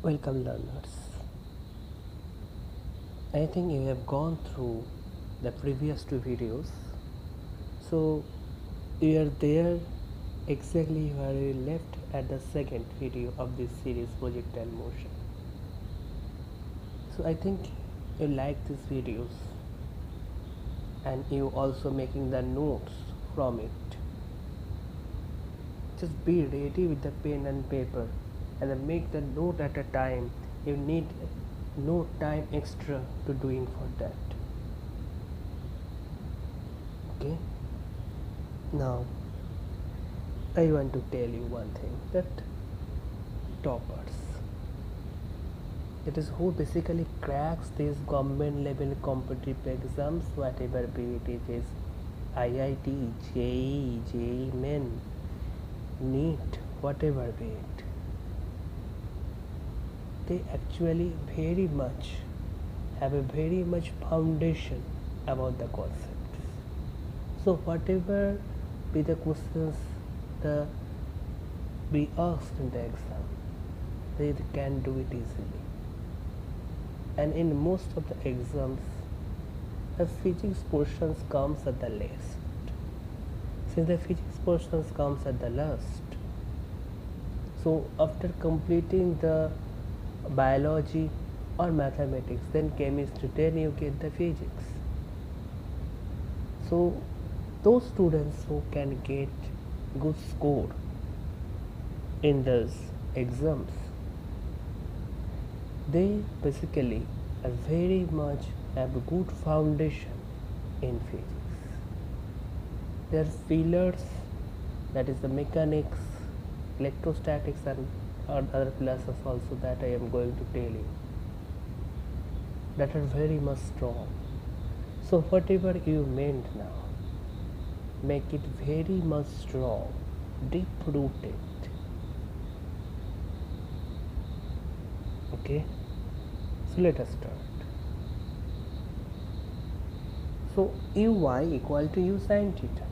Welcome, learners. I think you have gone through the previous two videos, so you are there exactly where you left at the second video of this series, Projectile Motion. So I think you like these videos and you also making the notes from it. Just be ready with the pen and paper and then make the note at a time. You need no time extra to doing for that. Okay, now I want to tell you one thing, that toppers, it is who basically cracks these government level competitive exams, whatever be it is IIT, JEE, JEE Main, NEET, whatever be it, they actually very much have a very much foundation about the concepts. So whatever be the questions the be asked in the exam, they can do it easily. And in most of the exams, the physics portions comes at the last. Since the physics portions comes at the last, so after completing the biology or mathematics, then chemistry, then you get the physics. So those students who can get good score in those exams, they basically are very much have a good foundation in physics. Their pillars, that is the mechanics, electrostatics and other classes also that I am going to tell you, that are very much strong. So whatever you meant now, make it very much strong, deep rooted. Okay, so let us start. So uy equal to u sin theta,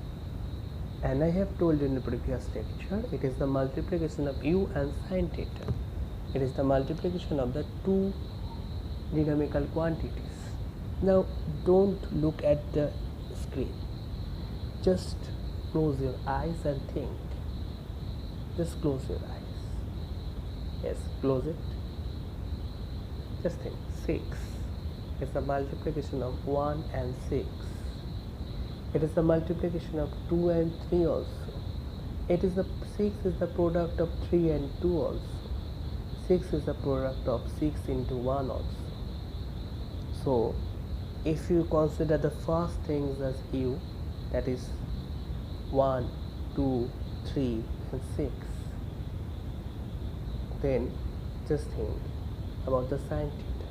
and I have told you in the previous lecture, it is the multiplication of u and sin theta. It is the multiplication of the two dynamical quantities. Now don't look at the screen, just close your eyes and think. Just close your eyes. Yes, close it. Just think. 6 is the multiplication of 1 and 6. It is the multiplication of 2 and 3 also. It is the 6 is the product of 3 and 2 also. 6 is the product of 6 into 1 also. So if you consider the first things as u, that is 1, 2, 3 and 6, then just think about the sin theta.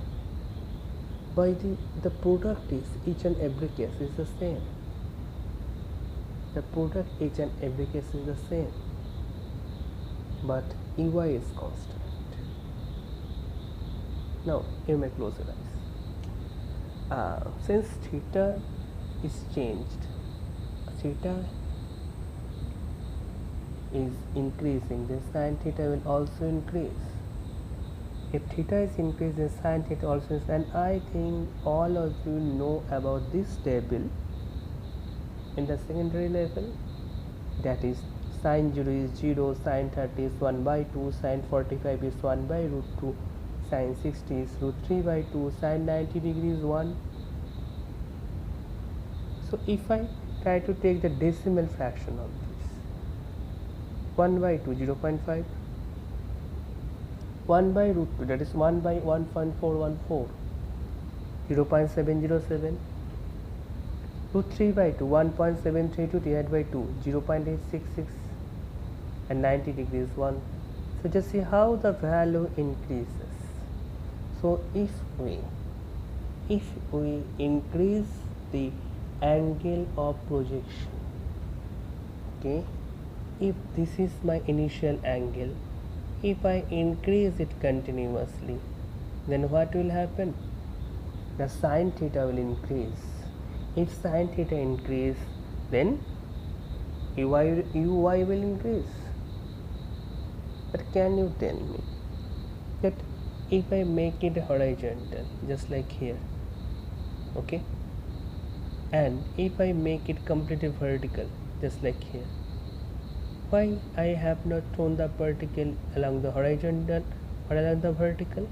By the product is each and every case is the same. The product each and every case is the same, but uy is constant. Now you may close your eyes. Since theta is changed, theta is increasing, then sin theta will also increase. If theta is increased, then sin theta also is, and I think all of you know about this table in the secondary level, that is sin 0 is 0, sin 30 is 1 by 2, sin 45 is 1 by root 2, sin 60 is root 3 by 2, sin 90 degree is 1. So if I try to take the decimal fraction of this, 1 by 2, 0.5, 1 by root 2, that is 1 by 1.414, 0.707, root 3 by 2, 1.732 divided by 2, 0.866, and 90 degrees 1. So just see how the value increases. So if we increase the angle of projection, okay, if this is my initial angle, if I increase it continuously, then what will happen? The sin theta will increase. If sin theta increase, then uy will increase. But can you tell me that if I make it horizontal just like here, okay, and if I make it completely vertical just like here, why I have not thrown the particle along the horizontal or along the vertical?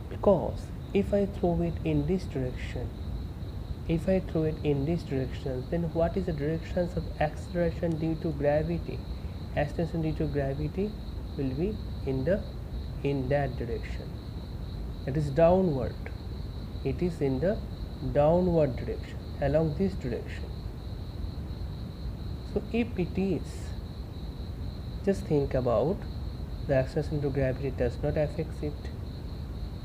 Because if I throw it in this direction, then what is the directions of acceleration due to gravity? Acceleration due to gravity will be in that direction. It is downward. It is in the downward direction, along this direction. So if it is, just think about the acceleration to gravity does not affect it.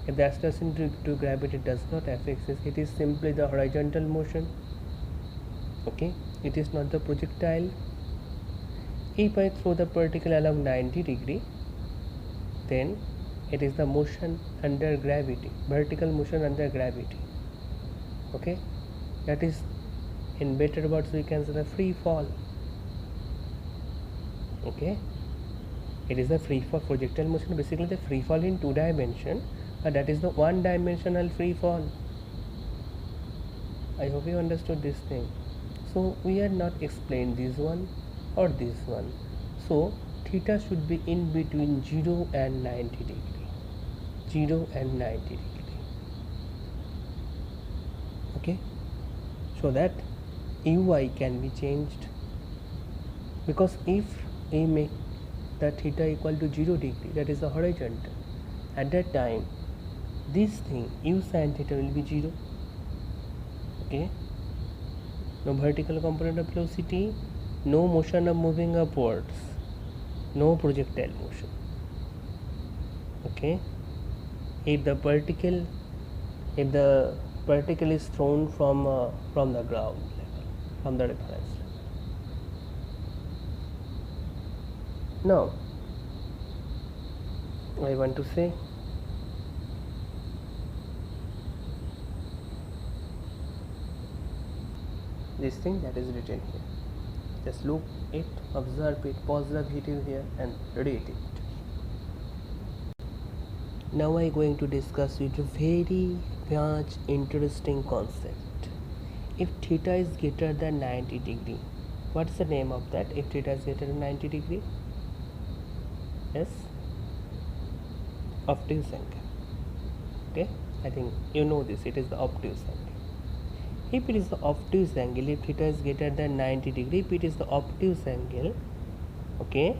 If the acceleration to gravity does not affect it, it is simply the horizontal motion. Okay, it is not the projectile. If I throw the particle along 90 degree, then it is the motion under gravity, vertical motion under gravity. Okay, that is, in better words we can say the free fall. Okay, it is the free fall. Projectile motion basically the free fall in 2 dimension, but that is the 1 dimensional free fall. I hope you understood this thing. So we are not explained this one or this one. So theta should be in between 0 and 90 degree. 0 and 90 degree. Okay, so that uy can be changed, because if I make the theta equal to 0 degree, that is the horizontal, at that time this thing u sin theta will be 0. Okay, no vertical component of velocity, no motion of moving upwards, no projectile motion. Okay, if the particle is thrown from the ground level, from the reference level. Now I want to say this thing that is written here. Just look it, observe it, pause the video here and read it. Now I am going to discuss with you very much interesting concept. If theta is greater than 90 degree, what is the name of that? If theta is greater than 90 degree? Yes, obtuse angle. Okay, I think you know this. It is the obtuse angle. If it is the obtuse angle, if theta is greater than 90 degree, if it is the obtuse angle, okay,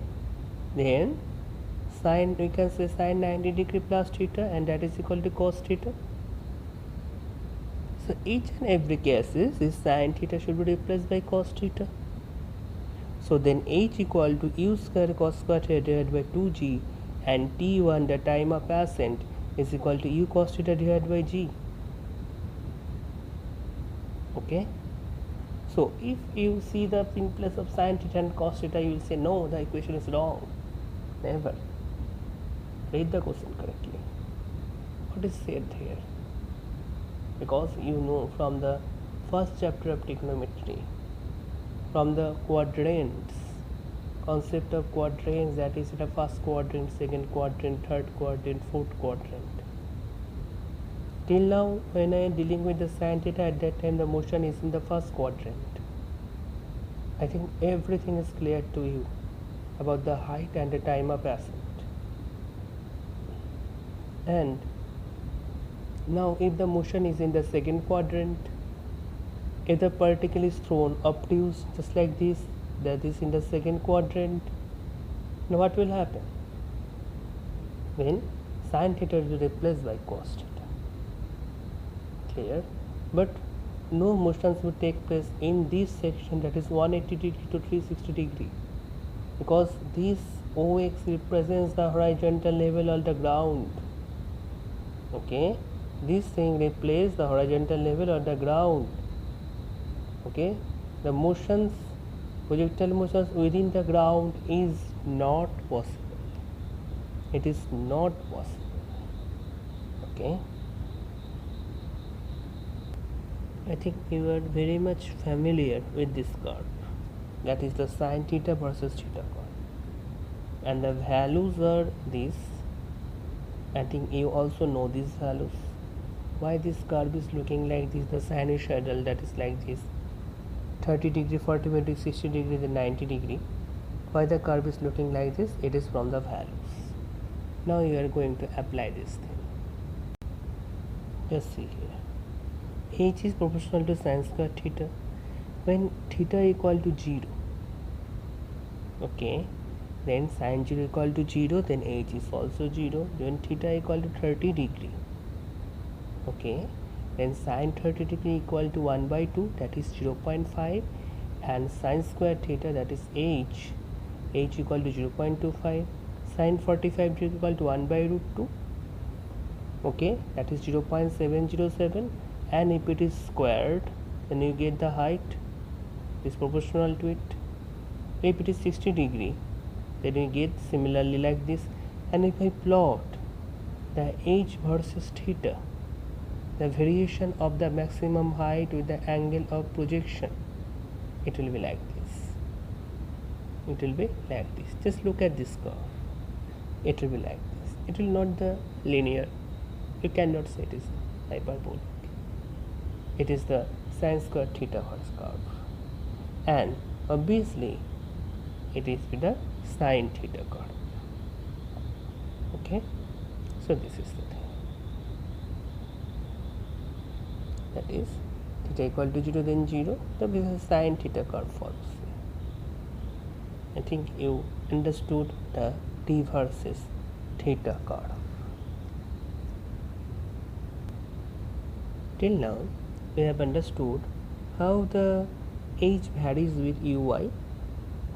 then sine, we can say sine 90 degree plus theta, and that is equal to cos theta. So each and every cases, this sine theta should be replaced by cos theta. So then h equal to u square cos square theta divided by 2g, and t1, the time of ascent, is equal to u cos theta divided by g. Okay, so if you see the in place of sin theta and cos theta, you will say no, the equation is wrong. Never. Read the question correctly. What is said here? Because you know from the first chapter of trigonometry, from the quadrants, concept of quadrants, that is the first quadrant, second quadrant, third quadrant, fourth quadrant. Till now, when I am dealing with the sin theta, at that time the motion is in the first quadrant. I think everything is clear to you about the height and the time of ascent. And now if the motion is in the second quadrant, if the particle is thrown obtuse just like this, that is in the second quadrant, now what will happen? Then sin theta will be replaced by cos theta. Clear? But no motions will take place in this section, that is 180 degree to 360 degree, because this OX represents the horizontal level of the ground. Okay, this thing replaces the horizontal level of the ground. Okay, the motions, projectile motions within the ground is not possible. It is not possible. Okay, I think you are very much familiar with this curve, that is the sin theta versus theta curve, and the values are this. I think you also know these values. Why this curve is looking like this, the sinusoidal, that is like this, 30 degree, 45 degree, 60 degree, then 90 degree. Why the curve is looking like this? It is from the values. Now you are going to apply this thing. Just see here. H is proportional to sin square theta. When theta equal to 0, okay, then sin 0 equal to 0, then H is also 0. When theta equal to 30 degree, okay, then sin 30 degree equal to 1 by 2, that is 0.5, and sin square theta, that is H equal to 0.25, sin 45 degree equal to 1 by root 2, okay, that is 0.707, and if it is squared, then you get the height is proportional to it. If it is 60 degree, then you get similarly like this. And if I plot the H versus theta, the variation of the maximum height with the angle of projection, it will be like this. It will be like this. Just look at this curve. It will be like this. It will not the linear. You cannot say it is hyperbolic. It is the sin square theta curve. And obviously it is with the sin theta curve. Okay, so this is the thing, that is theta equal to 0, then 0, so this is sin theta curve follows. I think you understood the t versus theta curve. Till now we have understood how the H varies with uy,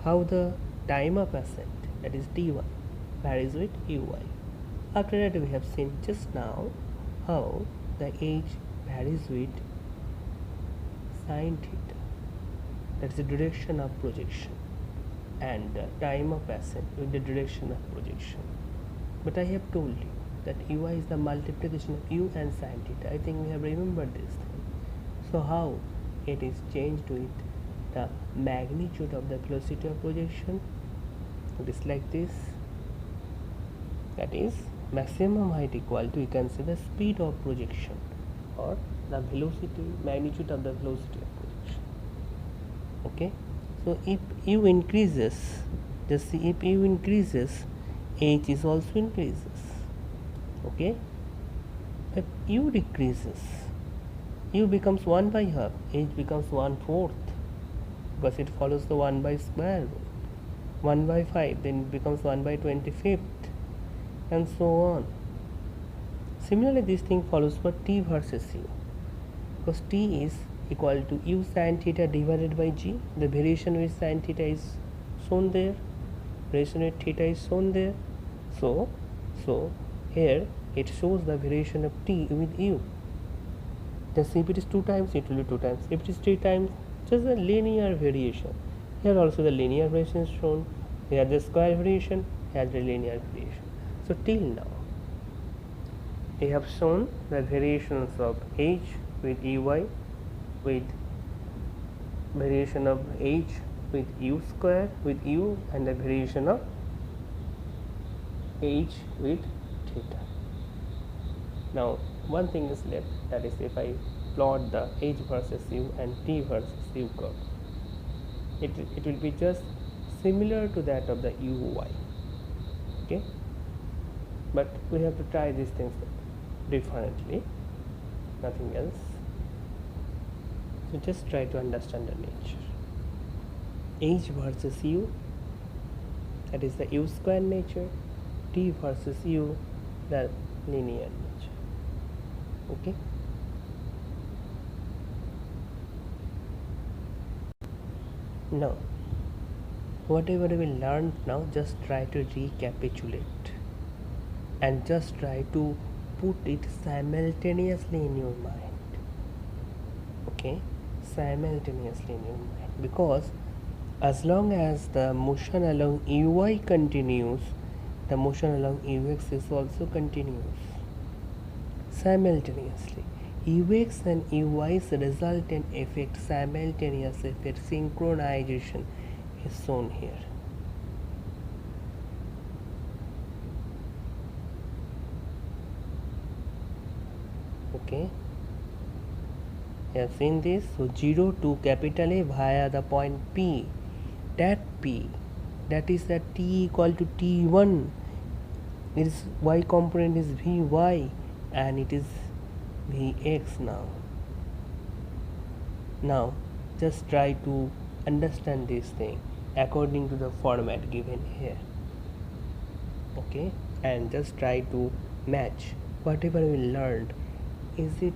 how the time of ascent, that is t1, varies with uy. After that we have seen just now how the H varies with sin theta, that is the direction of projection, and the time of ascent with the direction of projection. But I have told you that uy is the multiplication of u and sin theta. I think we have remembered this thing. So how it is changed with the magnitude of the velocity of projection? It is like this, that is maximum height equal to, you can say, the speed of projection or the velocity, magnitude of the velocity of projection. Okay, so if u increases, just see, if u increases, h is also increases. Okay, if u decreases, u becomes 1 by half, h becomes 1/4, because it follows the 1 by square rule. 1 by 5, then it becomes 1 by 25th, and so on. Similarly, this thing follows for t versus u, because t is equal to u sin theta divided by g. The variation with sin theta is shown there, variation with theta is shown there. So here it shows the variation of t with u. Just if it is 2 times, it will be 2 times. If it is 3 times, just a linear variation. Here also the linear variation is shown. Here the square variation, here the linear variation. So till now we have shown the variations of h with uy, with variation of h with u square with u, and the variation of h with theta. Now one thing is left, that is if I plot the h versus u and t versus u curve, it will be just similar to that of the uy. Okay, but we have to try these things differently, nothing else. So just try to understand the nature. H versus u, that is the u square nature, t versus u, the linear nature. Okay, now whatever we learned now, just try to recapitulate and just try to put it simultaneously in your mind. Okay, simultaneously in your mind, because as long as the motion along uy continues, the motion along ux is also continuous simultaneously. Ux and uy's resultant effect, simultaneous effect, synchronization is shown here. Okay, you have seen this. So 0 to capital A via the point P. That P, that is at t equal to t1, its y component is Vy and it is Vx now. Now just try to understand this thing according to the format given here. Okay, and just try to match whatever we learned. Is it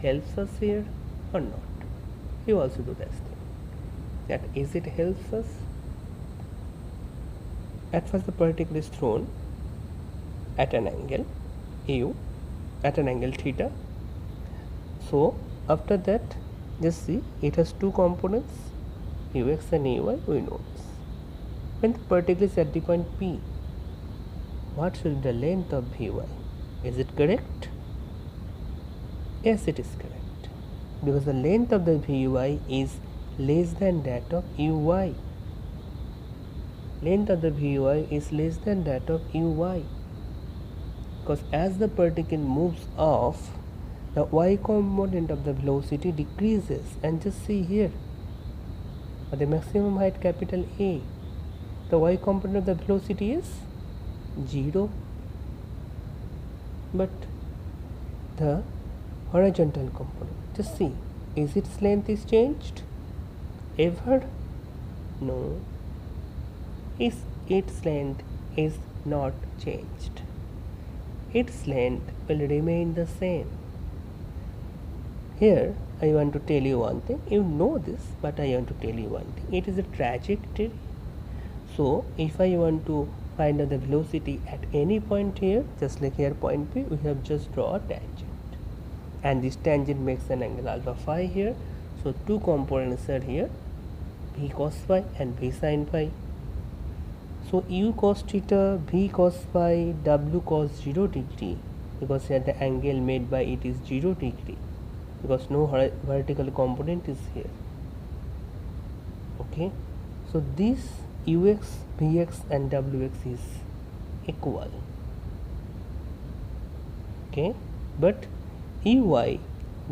helps us here or not? You also do this thing. That is it helps us. At first the particle is thrown at an angle u, at an angle theta. So after that, just see, it has two components, ux and uy. We know this. When the particle is at the point P, what should be the length of Vy? Is it correct? Yes, it is correct, because the length of the Vy is less than that of uy. Length of the Vy is less than that of uy, because as the particle moves off, the y component of the velocity decreases. And just see here, at the maximum height capital A, the y component of the velocity is 0, but the horizontal component, just see, is its length is changed ever? No, its length is not changed. Its length will remain the same. Here I want to tell you one thing. You know this, but I want to tell you one thing. It is a trajectory. So if I want to find out the velocity at any point here, just like here point P, we have just draw a tangent, and this tangent makes an angle alpha phi here. So two components are here, v cos phi and v sin phi. So u cos theta, v cos phi, w cos 0 degree, because here the angle made by it is 0 degree, because no vertical component is here. Okay, so this ux, vx and wx is equal. Okay, but ey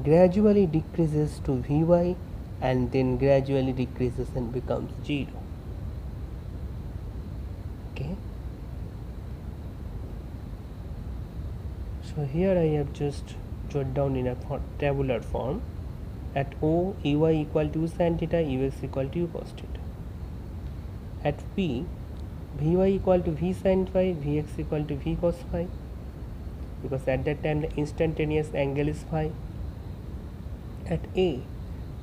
gradually decreases to vy and then gradually decreases and becomes 0. Okay, so here I have just jot down in a tabular form. At O, ey equal to sin theta, ux equal to u cos theta. At P, Vy equal to V sin phi, Vx equal to V cos phi, because at that time the instantaneous angle is phi. At A,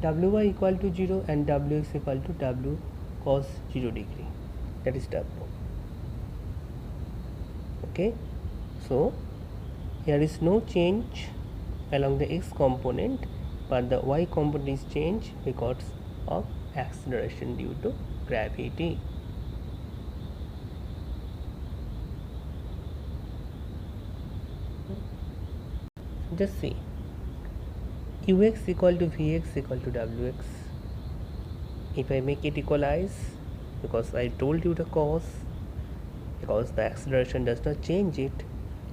Wy equal to 0 and Wx equal to W cos 0 degree, that is W. Okay, so here is no change along the x component, but the y component is changed because of acceleration due to gravity. Just see, ux equal to vx equal to wx. If I make it equalize, because I told you the cause, because the acceleration does not change it,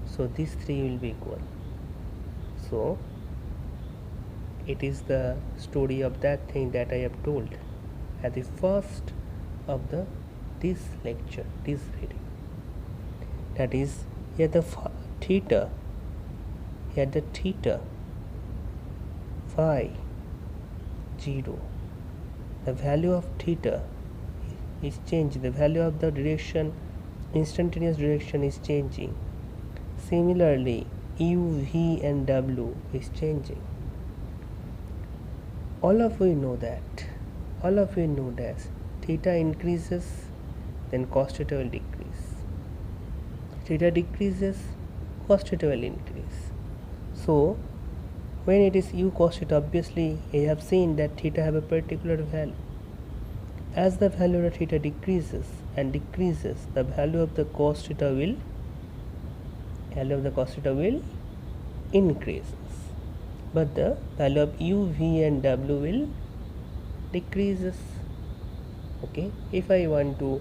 so these three will be equal. So it is the story of that thing that I have told at the first of this lecture, this video. That is, here the theta, here the theta phi 0, the value of theta is changing, the value of the direction, instantaneous direction is changing. Similarly, u, v and w is changing. All of you know that. All of you know that theta increases, then cos theta will decrease. Theta decreases, cos theta will increase. So when it is u cos theta, obviously I have seen that theta have a particular value. As the value of theta decreases and decreases, the value of the cos theta will increase, but the value of u, v and w will decreases. Okay, if I want to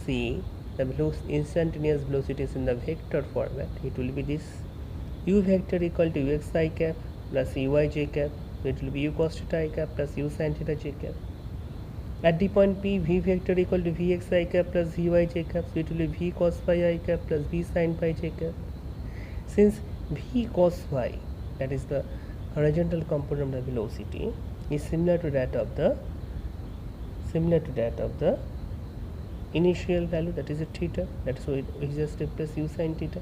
see the instantaneous velocities in the vector format, it will be this u vector equal to ux I cap plus uy j cap, it will be u cos theta I cap plus u sin theta j cap. At the point P, v vector equal to vx I cap plus vy j cap, so it will be v cos phi I cap plus v sin phi j cap. Since v cos y, that is the horizontal component of the velocity, is similar to that of the initial value, that is a theta, that's why we just replace u sin theta.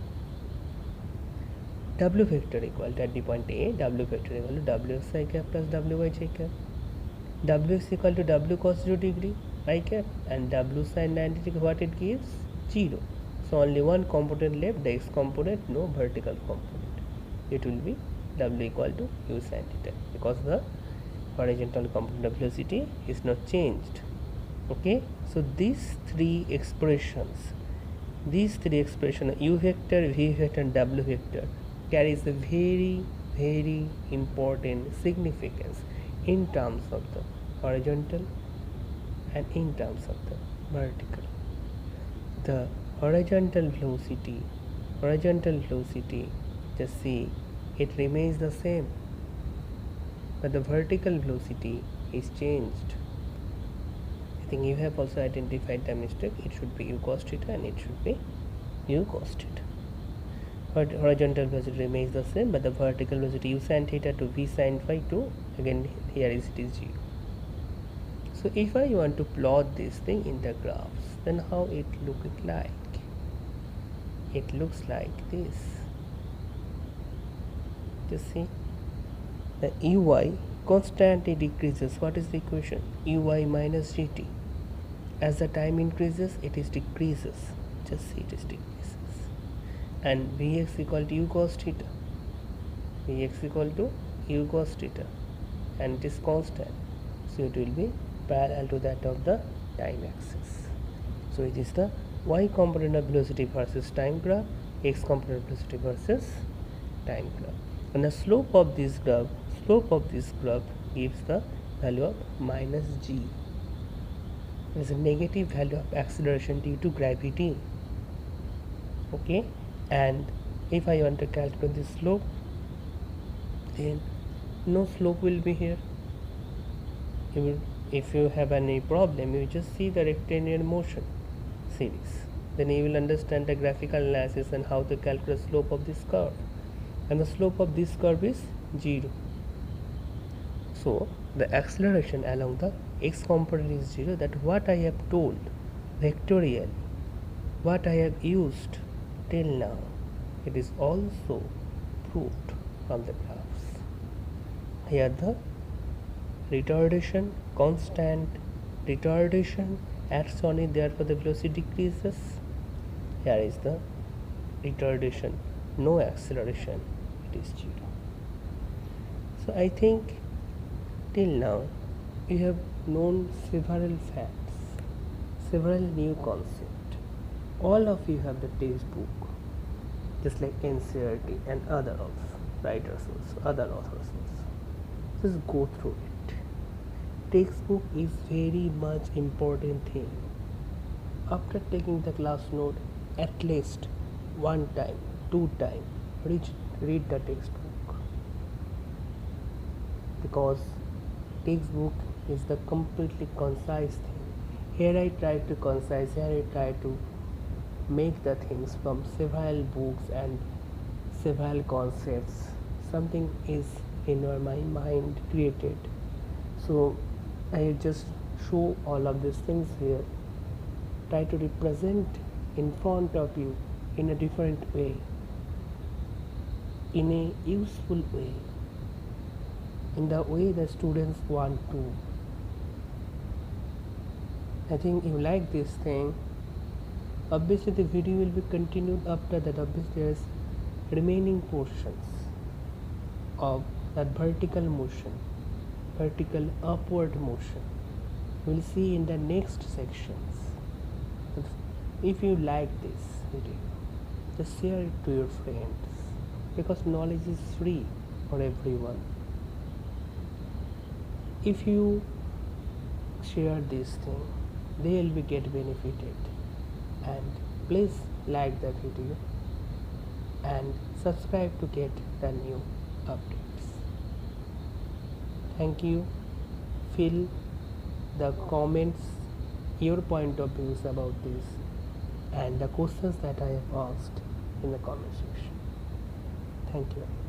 W vector equal to, at the point A, w vector equal to wx I cap plus wy j cap. Wx equal to w cos 0 degree I cap and w sin 90 degree, what it gives? 0. So only one component left, the x component, no vertical component. It will be w equal to u sin theta because the horizontal component of velocity is not changed. Okay, so these three expressions, u vector, v vector and w vector, carries a very important significance in terms of the horizontal and in terms of the vertical. The horizontal velocity, just see, it remains the same, but the vertical velocity is changed. I think you have also identified the mistake. It should be u cos theta and it should be u cos theta. But horizontal velocity remains the same, but the vertical velocity u sin theta to v sin phi to, again here it is 0. So if I want to plot this thing in the graphs, then how it looks like? It looks like this. Just see, the uy constantly decreases. What is the equation? Uy minus gt. As the time increases, it is decreases. Just see, it is decreases. And vx equal to u cos theta, and it is constant, so it will be parallel to that of the time axis. So it is the y component of velocity versus time graph, x component of velocity versus time graph. And the slope of this graph gives the value of minus g. It is a negative value of acceleration due to gravity. Okay, and if I want to calculate the slope, then no slope will be here. If you have any problem, you just see the rectilinear motion series, then you will understand the graphical analysis and how to calculate slope of this curve, and the slope of this curve is 0. So the acceleration along the x component is 0. That what I have told vectorially, what I have used till now, it is also proved from the graphs. Here the retardation, constant retardation acts on it, therefore the velocity decreases. Here is the retardation, no acceleration, it is 0. So I think till now you have known several facts, several new concepts. All of you have the textbook, just like NCERT and other writers also, other authors also. Just go through it. Textbook is very much important thing. After taking the class note, at least 1 time, 2 time, read the textbook, because textbook is the completely concise thing. Here I try to concise, here I try to make the things from several books and several concepts. Something is in your mind created, so I just show all of these things here, try to represent in front of you in a different way, in a useful way, in the way the students want to. I think you like this thing. Obviously the video will be continued after that. Obviously there is remaining portions of that vertical motion, vertical upward motion. We'll see in the next sections. If you like this video, just share it to your friends, because knowledge is free for everyone. If you share this thing, they will be get benefited. And please like the video, and subscribe to get the new updates. Thank you. Fill the comments your point of views about this and the questions that I have asked in the comment section. Thank you.